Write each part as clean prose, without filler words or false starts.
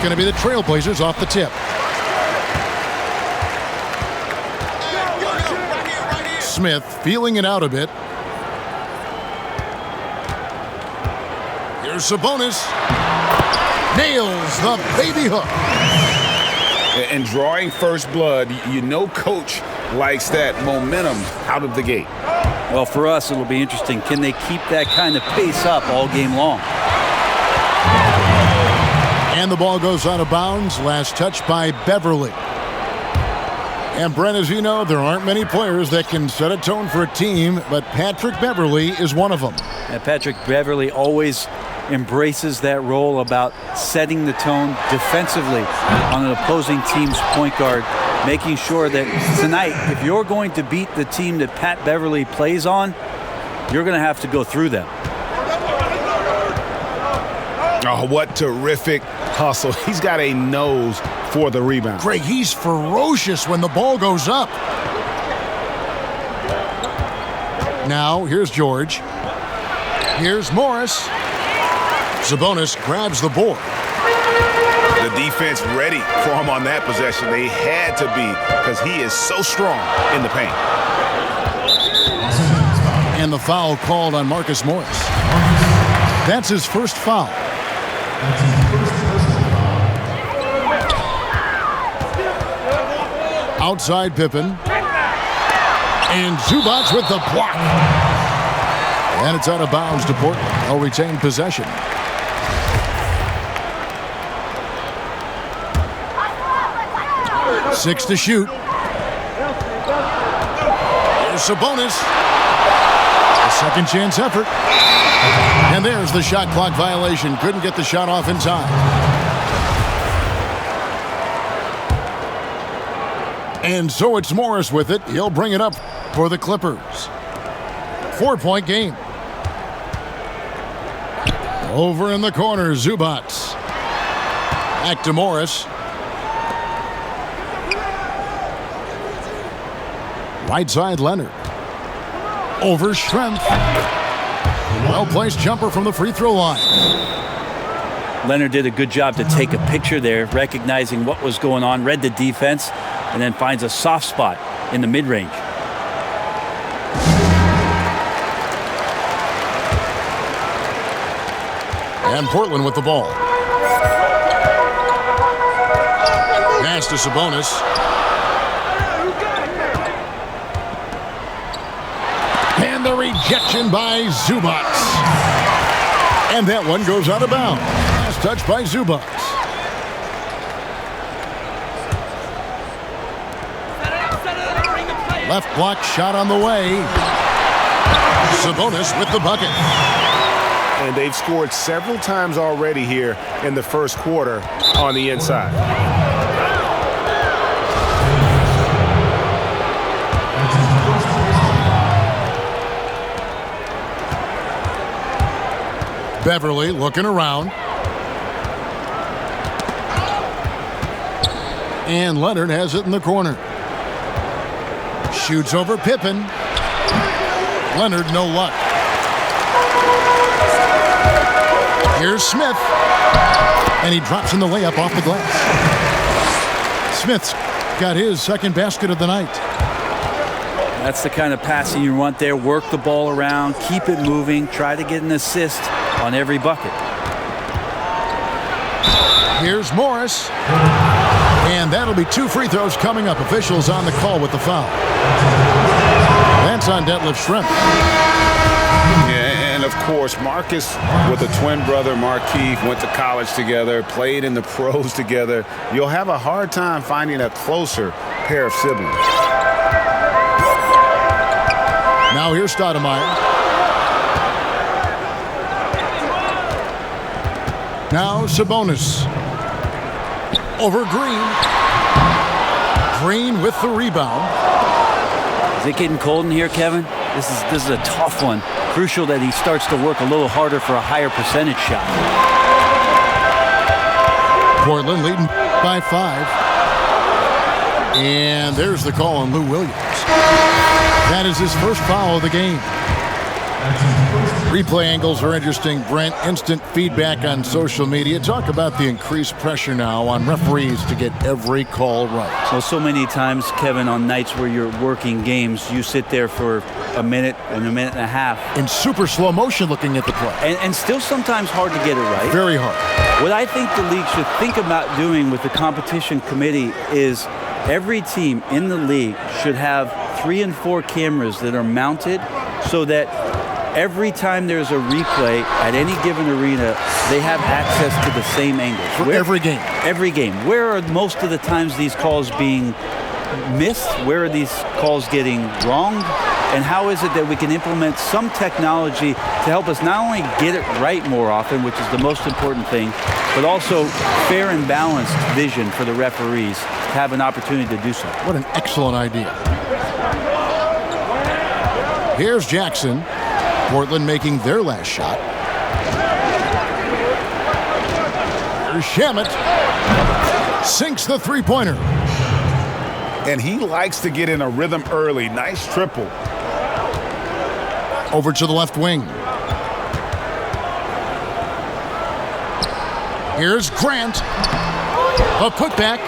going to be the Trailblazers off the tip. Smith feeling it out a bit. Here's Sabonis. Nails the baby hook. And drawing first blood, you know coach likes that momentum out of the gate. Well, for us, it'll be interesting. Can they keep that kind of pace up all game long? And the ball goes out of bounds. Last touch by Beverly. And Brent, as you know, there aren't many players that can set a tone for a team, but Patrick Beverly is one of them. And Patrick Beverly always embraces that role about setting the tone defensively on an opposing team's point guard, making sure that tonight, if you're going to beat the team that Pat Beverly plays on, you're going to have to go through them. Oh, what terrific hustle. He's got a nose for the rebound. Greg, he's ferocious when the ball goes up. Now, here's George. Here's Morris. Sabonis grabs the board. The defense ready for him on that possession. They had to be because he is so strong in the paint. And the foul called on Marcus Morris. That's his first foul. Outside Pippen. And Zubac with the block. And it's out of bounds to Portland. They'll retain possession. Six to shoot. Here's Sabonis. A second chance effort. And there's the shot clock violation. Couldn't get the shot off in time. And so it's Morris with it. He'll bring it up for the Clippers. 4-point game. Over in the corner, Zubac. Back to Morris. Right side, Leonard. Over Schrempf. Well-placed jumper from the free throw line. Leonard did a good job to take a picture there, recognizing what was going on, read the defense, and then finds a soft spot in the mid-range. And Portland with the ball. Pass to Sabonis. And the rejection by Zubac. And that one goes out of bounds. Last touch by Zubac. Left block shot on the way. Sabonis with the bucket. And they've scored several times already here in the first quarter on the inside. Beverly looking around. And Leonard has it in the corner. Shoots over Pippen. Leonard, no luck. Here's Smith. And he drops in the layup off the glass. Smith's got his second basket of the night. That's the kind of passing you want there. Work the ball around, keep it moving, try to get an assist on every bucket. Here's Morris. And that'll be 2 free throws coming up. Officials on the call with the foul. That's on Detlef Schrempf. Yeah, and of course, Marcus with a twin brother, Markieff, went to college together, played in the pros together. You'll have a hard time finding a closer pair of siblings. Now here's Stoudemire. Now Sabonis. Over Green. Green with the rebound. Is it getting cold in here, Kevin? This is a tough one. Crucial that he starts to work a little harder for a higher percentage shot. Portland leading by 5. And there's the call on Lou Williams. That is his first foul of the game. Replay angles are interesting, Brent. Instant feedback on social media. Talk about the increased pressure now on referees to get every call right. Well, so many times, Kevin, on nights where you're working games, you sit there for a minute and a half. In super slow motion looking at the play. And still sometimes hard to get it right. Very hard. What I think the league should think about doing with the competition committee is every team in the league should have 3 and 4 cameras that are mounted so that every time there's a replay at any given arena, they have access to the same angles. For every game. Every game. Where are most of the times these calls being missed? Where are these calls getting wronged? And how is it that we can implement some technology to help us not only get it right more often, which is the most important thing, but also fair and balanced vision for the referees to have an opportunity to do so. What an excellent idea. Here's Jackson. Portland making their last shot. Here's Shamet. Sinks the three-pointer. And he likes to get in a rhythm early. Nice triple. Over to the left wing. Here's Grant. A putback.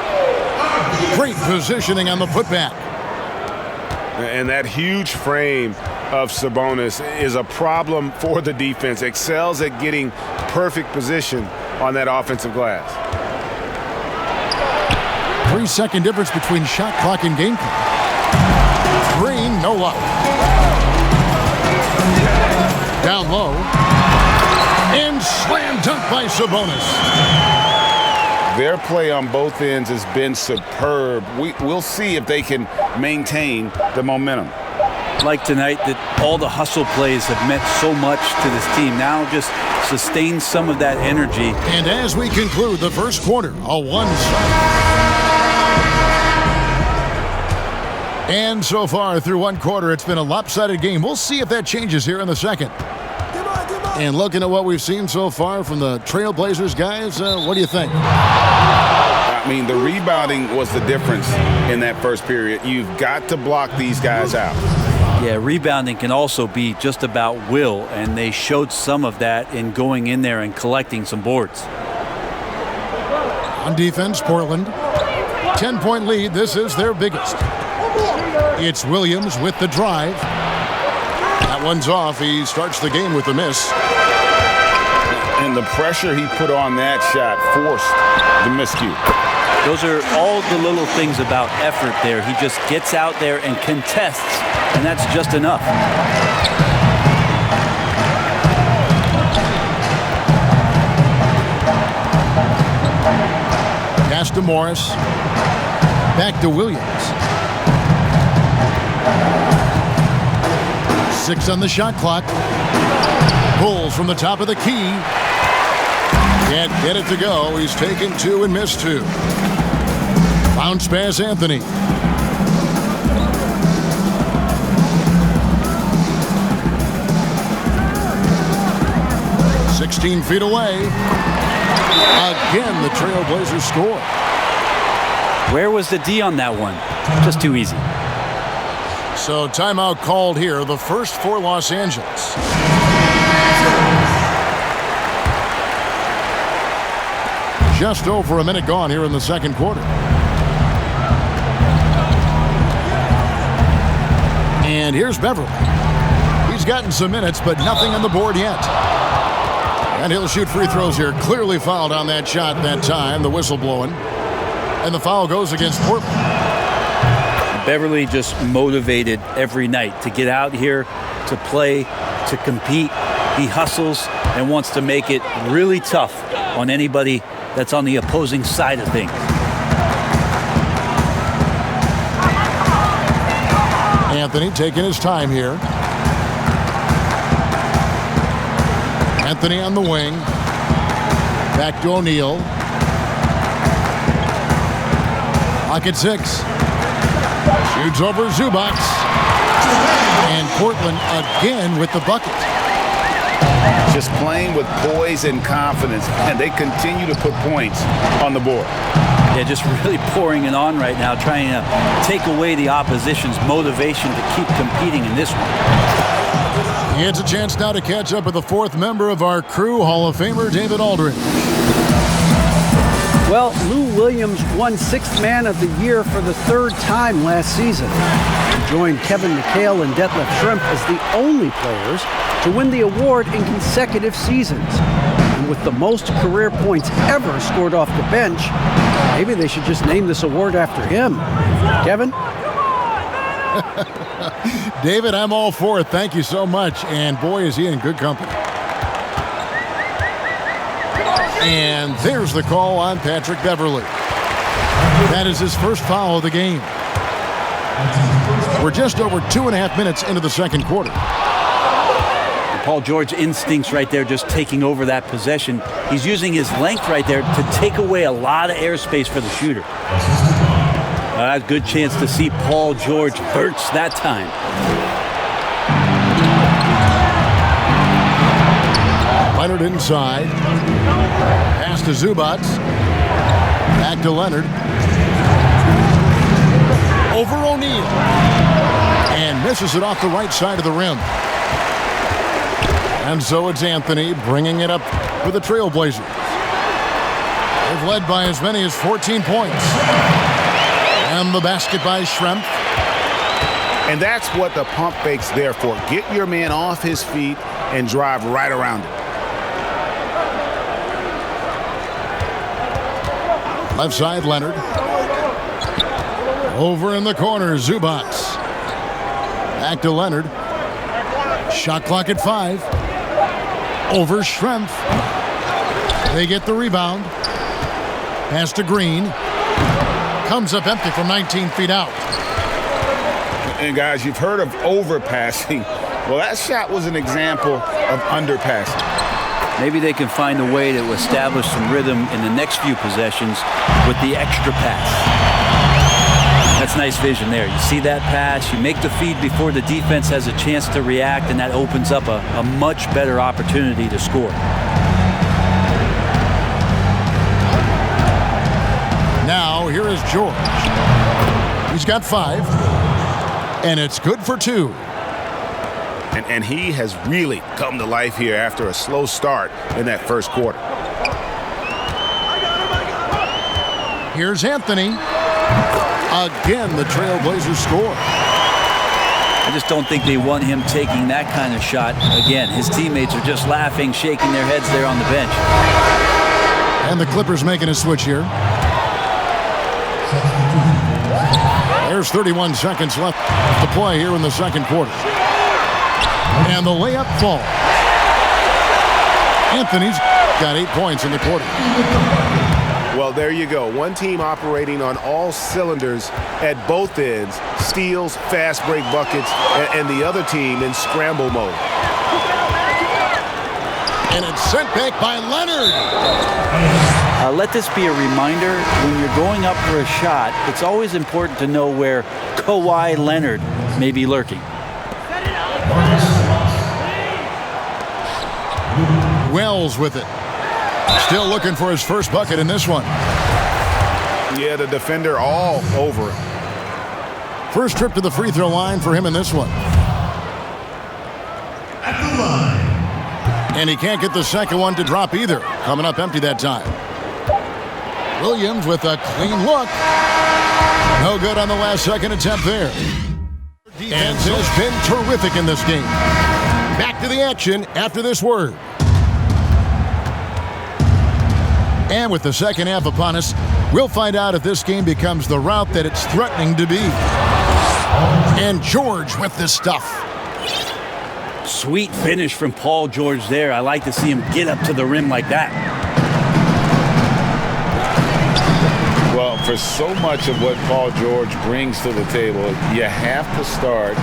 Great positioning on the putback. And that huge frame of Sabonis is a problem for the defense. Excels at getting perfect position on that offensive glass. 3-second difference between shot clock and game clock. Green, no luck. Down low. And slam dunk by Sabonis. Their play on both ends has been superb. We'll see if they can maintain the momentum. Like tonight, that all the hustle plays have meant so much to this team. Now just sustain some of that energy. And as we conclude the first quarter, a one-side. And so far through one quarter, it's been a lopsided game. We'll see if that changes here in the second. And looking at what we've seen so far from the Trailblazers, guys, what do you think? I mean, the rebounding was the difference in that first period. You've got to block these guys out. Yeah, rebounding can also be just about will, and they showed some of that in going in there and collecting some boards. On defense, Portland, 10-point lead. This is their biggest. It's Williams with the drive. That one's off. He starts the game with a miss. And the pressure he put on that shot forced the miscue. Those are all the little things about effort there. He just gets out there and contests, and that's just enough. Pass to Morris. Back to Williams. 6 on the shot clock. Pulls from the top of the key. Can't get it to go. He's taken 2 and missed 2. Bounce pass, Anthony. "16 feet away." Again, the Trailblazers score. Where was the D on that one? Just too easy. So timeout called here, the first for Los Angeles. Just over a minute gone here in the second quarter. And here's Beverly. He's gotten some minutes, but nothing on the board yet. And he'll shoot free throws here. Clearly fouled on that shot that time, the whistle blowing. And the foul goes against Portland. Beverly just motivated every night to get out here, to play, to compete. He hustles and wants to make it really tough on anybody that's on the opposing side of things. Anthony taking his time here. Anthony on the wing. Back to O'Neal. Clock at 6. Shoots over Zubac. And Portland again with the bucket. Just playing with poise and confidence, and they continue to put points on the board. Yeah, just really pouring it on right now, trying to take away the opposition's motivation to keep competing in this one. It's a chance now to catch up with the fourth member of our crew, Hall of Famer David Aldridge. Well, Lou Williams won Sixth Man of the Year for the third time last season. He joined Kevin McHale and Detlef Schrempf as the only players to win the award in consecutive seasons. And with the most career points ever scored off the bench, maybe they should just name this award after him. Kevin? David, I'm all for it. Thank you so much. And boy, is he in good company. And there's the call on Patrick Beverley. That is his first foul of the game. We're just over 2.5 minutes into the second quarter. Paul George's instincts right there, just taking over that possession. He's using his length right there to take away a lot of airspace for the shooter. A good chance to see Paul George hurts that time. Leonard inside. Pass to Zubac. Back to Leonard. Over O'Neal. And misses it off the right side of the rim. And so it's Anthony bringing it up for the Trailblazers. They've led by as many as 14 points. And the basket by Schrempf. And that's what the pump fake's there for. Get your man off his feet and drive right around it. Left side, Leonard. Over in the corner, Zubac. Back to Leonard. Shot clock at 5. Over Schrempf. They get the rebound. Pass to Green. Comes up empty from 19 feet out. And guys, you've heard of overpassing. Well, that shot was an example of underpassing. Maybe they can find a way to establish some rhythm in the next few possessions with the extra pass. That's nice vision there. You see that pass, you make the feed before the defense has a chance to react, and that opens up a much better opportunity to score. Now, here is George. He's got 5, and it's good for 2. And he has really come to life here after a slow start in that first quarter. Here's Anthony. Again, the Trailblazers score. I just don't think they want him taking that kind of shot. Again, his teammates are just laughing, shaking their heads there on the bench. And the Clippers making a switch here. There's 31 seconds left to play here in the second quarter. And the layup falls. Anthony's got 8 points in the quarter. Well, there you go. One team operating on all cylinders at both ends. Steals, fast break buckets, and the other team in scramble mode. And it's sent back by Leonard. Let this be a reminder, when you're going up for a shot, it's always important to know where Kawhi Leonard may be lurking. Wells with it. Still looking for his first bucket in this one. Yeah, the defender all over it. First trip to the free throw line for him in this one. And he can't get the second one to drop either. Coming up empty that time. Williams with a clean look. No good on the last second attempt there. Defense has been terrific in this game. Back to the action after this word. And with the second half upon us, we'll find out if this game becomes the route that it's threatening to be. And George with this stuff. Sweet finish from Paul George there. I like to see him get up to the rim like that. Well, for so much of what Paul George brings to the table, you have to start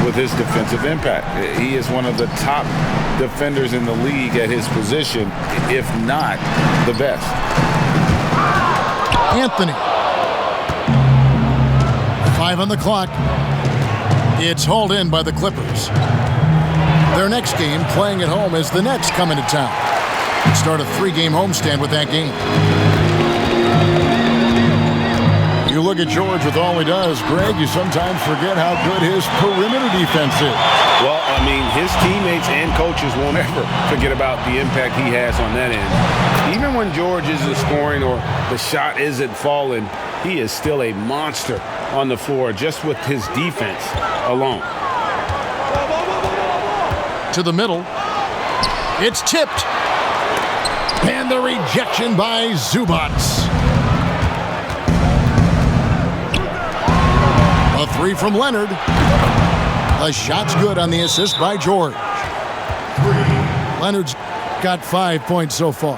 with his defensive impact. He is one of the top defenders in the league at his position, if not the best. Anthony. 5 on the clock. It's hauled in by the Clippers. Their next game, playing at home, as the Nets come into town. Start a 3-game homestand with that game. You look at George with all he does, Greg, you sometimes forget how good his perimeter defense is. Well, I mean, his teammates and coaches won't ever forget about the impact he has on that end. Even when George isn't scoring or the shot isn't falling, he is still a monster on the floor just with his defense alone. To the middle. It's tipped. And the rejection by Zubac. A three from Leonard. The shot's good on the assist by George. Leonard's got 5 points so far.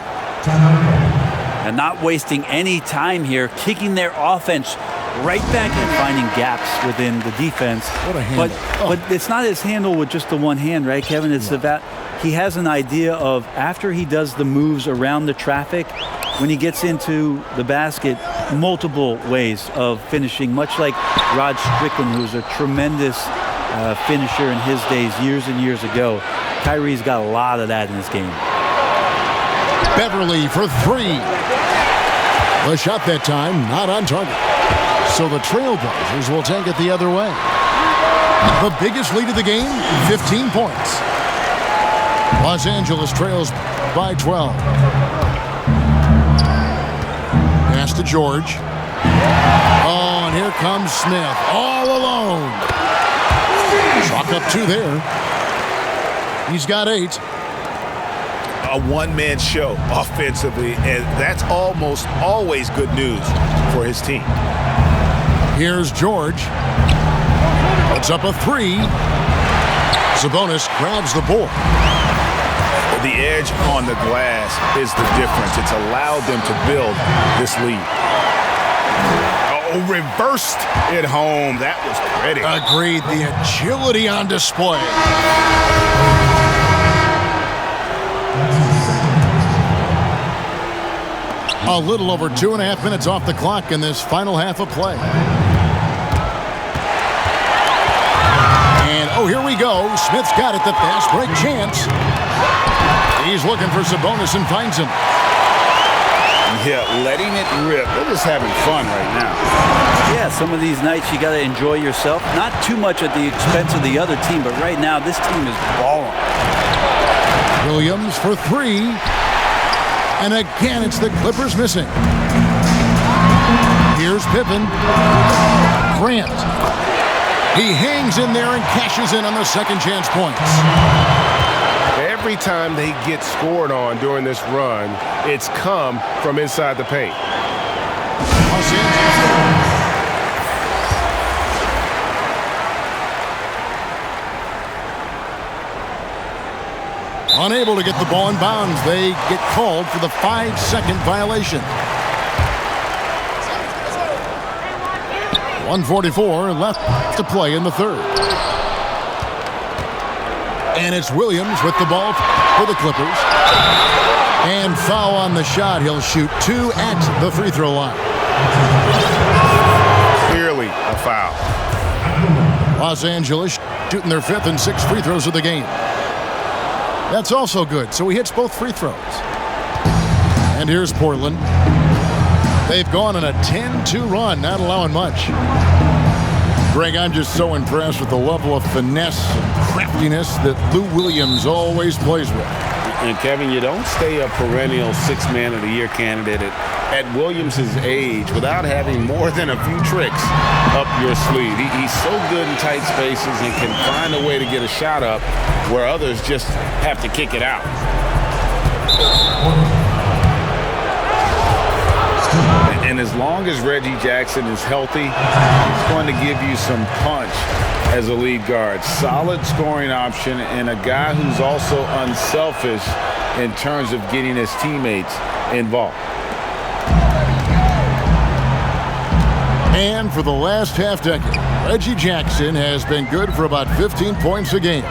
And not wasting any time here, kicking their offense right back and finding gaps within the defense. What a handle. But it's not his handle with just the one hand, right, Kevin? It's about he has an idea of after he does the moves around the traffic, when he gets into the basket, multiple ways of finishing, much like Rod Strickland, who's a tremendous finisher in his days years and years ago. Kyrie's got a lot of that in his game. Beverly for three. The shot that time, not on target. So the Trailblazers will take it the other way. The biggest lead of the game, 15 points. Los Angeles trails by 12. Pass to George. Oh, and here comes Smith, all alone. Chalk up two there. He's got 8. A one-man show offensively, and that's almost always good news for his team. Here's George. Puts up a 3. Sabonis grabs the board. The edge on the glass is the difference. It's allowed them to build this lead. Oh, reversed it home. That was pretty. Agreed. The agility on display. A little over 2.5 minutes off the clock in this final half of play. And, oh, here we go. Smith's got it. The fast break chance. He's looking for Sabonis and finds him. Yeah, letting it rip. They're just having fun right now. Yeah, some of these nights you got to enjoy yourself. Not too much at the expense of the other team, but right now this team is balling. Williams for 3. And again, it's the Clippers missing. Here's Pippen. Grant. He hangs in there and cashes in on the second chance points. Every time they get scored on during this run, it's come from inside the paint. Los Angeles. Unable to get the ball in bounds. They get called for the 5-second violation. 1:44 left to play in the third. And it's Williams with the ball for the Clippers. And foul on the shot. He'll shoot 2 at the free throw line. Clearly a foul. Los Angeles shooting their 5th and 6th free throws of the game. That's also good. So he hits both free throws. And here's Portland. They've gone on a 10-2 run, not allowing much. Greg, I'm just so impressed with the level of finesse and craftiness that Lou Williams always plays with. And Kevin, you don't stay a perennial 6th Man of the Year candidate at Williams' age without having more than a few tricks up your sleeve. He's so good in tight spaces and can find a way to get a shot up where others just have to kick it out. And as long as Reggie Jackson is healthy, he's going to give you some punch as a lead guard. Solid scoring option and a guy who's also unselfish in terms of getting his teammates involved. And for the last half-decade, Reggie Jackson has been good for about 15 points a game.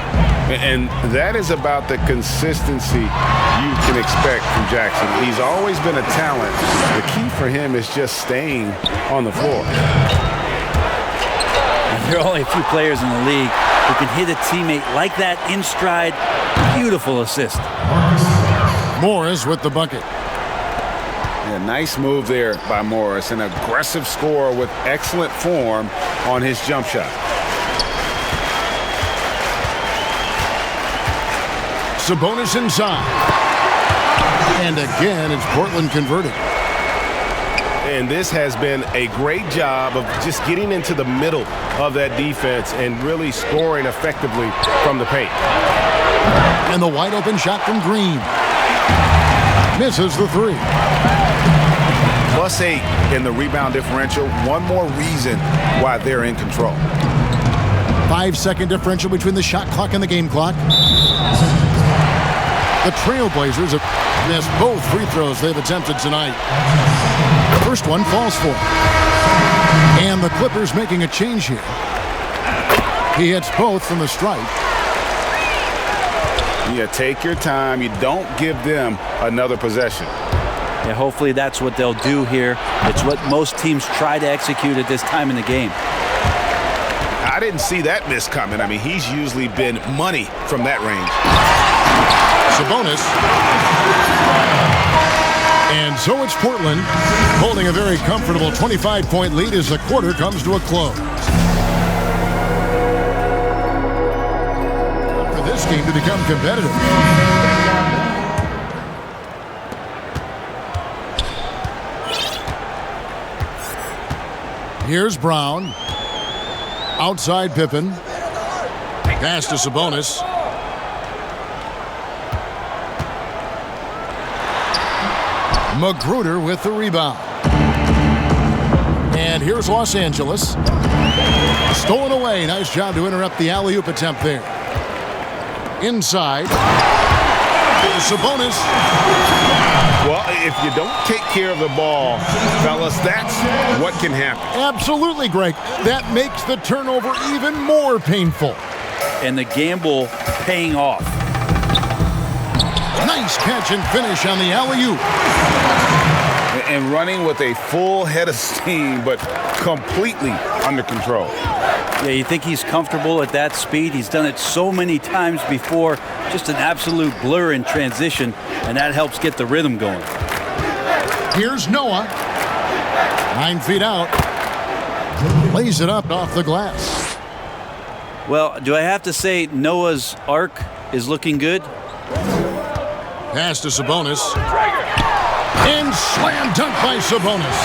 And that is about the consistency you can expect from Jackson. He's always been a talent. The key for him is just staying on the floor. There are only a few players in the league who can hit a teammate like that in stride. Beautiful assist. Morris with the bucket. Yeah, nice move there by Morris. An aggressive scorer with excellent form on his jump shot. Sabonis inside. And again, it's Portland converting. And this has been a great job of just getting into the middle of that defense and really scoring effectively from the paint. And the wide open shot from Green. Misses the three. +8 in the rebound differential. One more reason why they're in control. 5-second differential between the shot clock and the game clock. The Trailblazers have missed both free throws they've attempted tonight. The first one falls for him. And the Clippers making a change here. He hits both from the stripe. Yeah, take your time. You don't give them another possession. Yeah, hopefully that's what they'll do here. It's what most teams try to execute at this time in the game. I didn't see that miss coming. I mean, he's usually been money from that range. Sabonis. And so it's Portland holding a very comfortable 25-point lead as the quarter comes to a close. For this game to become competitive. Here's Brown. Outside Pippen. Pass to Sabonis. Magruder with the rebound. And here's Los Angeles. Stolen away. Nice job to interrupt the alley-oop attempt there. Inside. Sabonis. Well, if you don't take care of the ball, fellas, that's what can happen. Absolutely, Greg. That makes the turnover even more painful. And the gamble paying off. Nice catch and finish on the alley-oop. And running with a full head of steam, but completely under control. Yeah, you think he's comfortable at that speed. He's done it so many times before. Just an absolute blur in transition, and that helps get the rhythm going. Here's Noah. 9 feet out. Lays it up off the glass. Well, do I have to say Noah's arc is looking good? Pass to Sabonis. And slam dunk by Sabonis.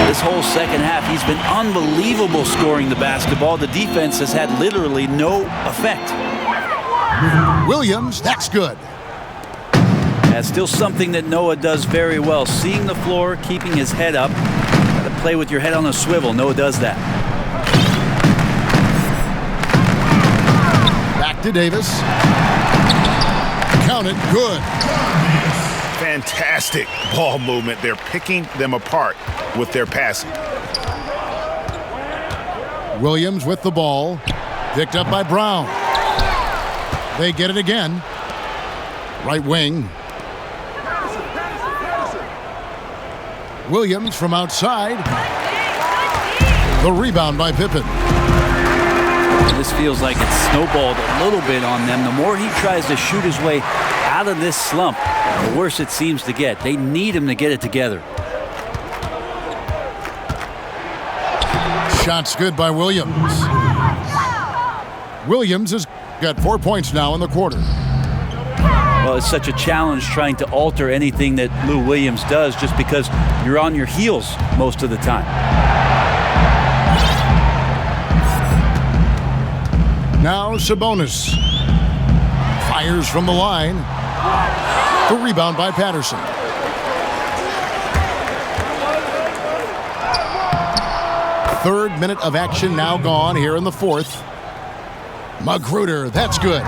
This whole second half, he's been unbelievable scoring the basketball. The defense has had literally no effect. Williams, that's good. That's still something that Noah does very well. Seeing the floor, keeping his head up. Got to play with your head on a swivel. Noah does that. Back to Davis. Count it, good. Fantastic ball movement. They're picking them apart with their passing. Williams with the ball. Picked up by Brown. They get it again. Right wing. Williams from outside. The rebound by Pippen. This feels like it's snowballed a little bit on them. The more he tries to shoot his way out of this slump, the worse it seems to get. They need him to get it together. Shot's good by Williams. Williams has got 4 points now in the quarter. Well, it's such a challenge trying to alter anything that Lou Williams does just because you're on your heels most of the time. Now Sabonis. Fires from the line. The rebound by Patterson. Third minute of action now gone here in the fourth. Magruder, that's good.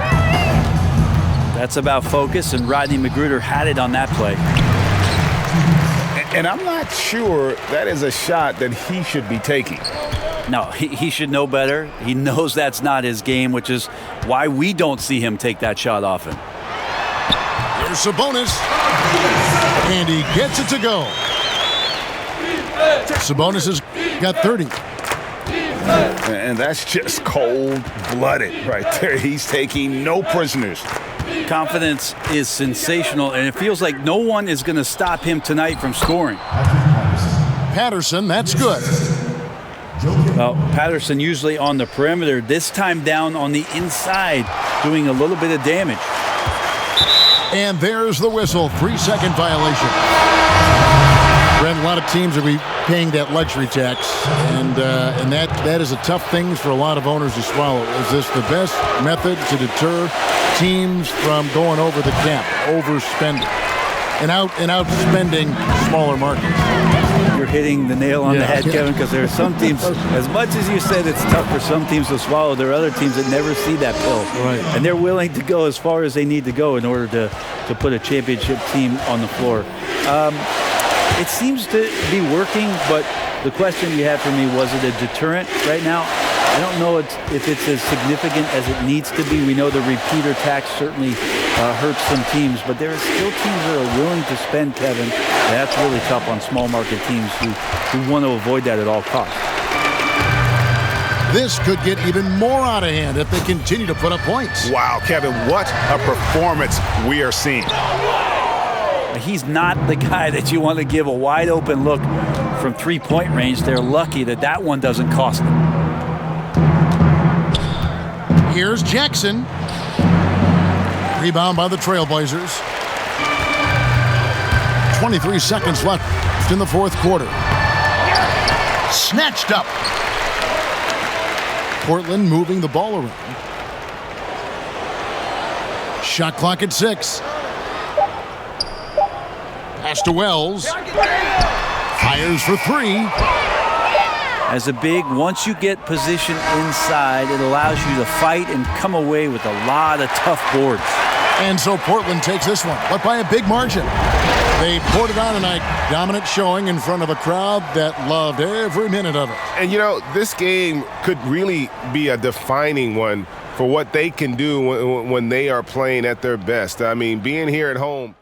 That's about focus, and Rodney Magruder had it on that play. And I'm not sure that is a shot that he should be taking. No, he should know better. He knows that's not his game, which is why we don't see him take that shot often. Here's Sabonis. And he gets it to go. Sabonis has got 30. And that's just cold-blooded right there. He's taking no prisoners. Confidence is sensational, and it feels like no one is going to stop him tonight from scoring. Patterson, that's good. Well, Patterson usually on the perimeter, this time down on the inside, doing a little bit of damage. And there's the whistle, 3-second violation. Brent, a lot of teams will be paying that luxury tax, and that is a tough thing for a lot of owners to swallow. Is this the best method to deter teams from going over the cap, overspending, and outspending smaller markets? You're hitting the nail on the head, Kevin, because there are some teams, as much as you said it's tough for some teams to swallow, there are other teams that never see that pill. Right. And they're willing to go as far as they need to go in order to put a championship team on the floor. It seems to be working, but the question you had for me, was it a deterrent right now? I don't know if it's as significant as it needs to be. We know the repeater tax certainly hurts some teams, but there are still teams that are willing to spend, Kevin. And that's really tough on small market teams who want to avoid that at all costs. This could get even more out of hand if they continue to put up points. Wow, Kevin, what a performance we are seeing. He's not the guy that you want to give a wide open look from three-point range. They're lucky that one doesn't cost them. Here's Jackson. Rebound by the Trailblazers. 23 seconds left in the fourth quarter. Snatched up. Portland moving the ball around. Shot clock at 6. Pass to Wells. Fires for 3. As a big, once you get position inside, it allows you to fight and come away with a lot of tough boards. And so Portland takes this one, but by a big margin. They poured it on tonight. Dominant showing in front of a crowd that loved every minute of it. And, you know, this game could really be a defining one for what they can do when they are playing at their best. I mean, being here at home.